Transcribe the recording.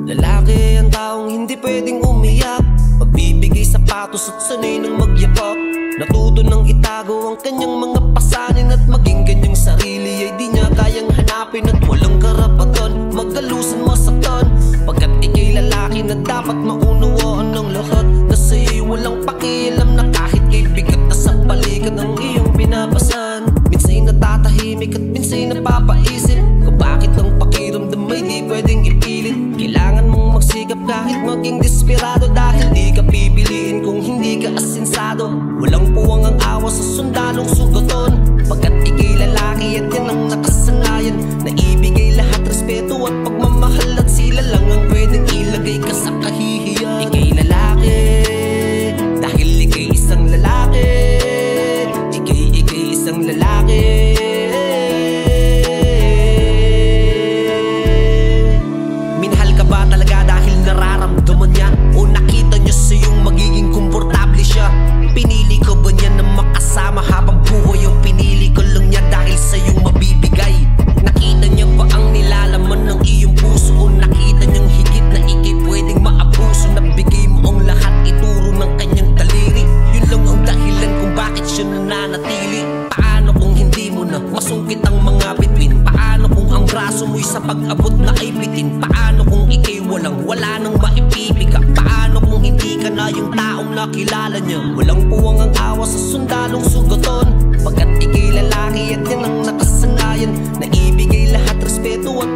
Lalaki ang taong hindi pwedeng umiyak, magbibigay sapatos at sanay ng magyabak. Natuto nang itago ang kanyang mga pasanin, at maging kanyang sarili ay di niya kayang hanapin. At walang karapatan magalusan masaktan, pagkat ika'y lalaki na dapat maunawaan ng lahat. Kasi walang pakialam na kahit kay bigat na sa balikat ang iyong pinapasan. Minsa'y natatahimik at minsa'y napapaisip kung bakit ang pakiramdam ay di pwedeng ipilit. Kailangan mong magsikap kahit maging desperado, dahil di ka pipiliin kung hindi ka asensado. Walang puwang ang awa sa sundalong sugaton, pagkat ika'y lalaki at yan ang nakasanayan na ibigay lahat respeto at pagmamahal, at sila lang ang pwedeng ilagay ka sa kahihiyan. Ika'y lalaki dahil ika'y isang lalaki, ika'y isang lalaki. Minahal ka ba talaga dahil nararamdaman niya, o nakita niya sa iyong magiging komportable siya? Pinili ko ba niya na makasama habang buhay, o pinili ko lang niya dahil sa iyong mabibigay? Nakita niya ba ang nilalaman ng iyong puso, o nakita niyang higit na ika'y pwedeng maabuso? Nabigay mo ang lahat, ituro ng kanyang daliri. Yun lang ang dahilan kung bakit siya nananatili. Paano kung hindi mo na masungkit ang mga bituin? Paano kung ang braso mo'y sa pag-abot na ay bitin? Paano kung ika'y wala nang maipipika? Paano kung hindi ka na yung taong nakilala niya? Walang puwang ang awa sa sundalong sugaton, pagkat ika'y lalaki at yan ang nakasanayan na ibigay lahat respeto at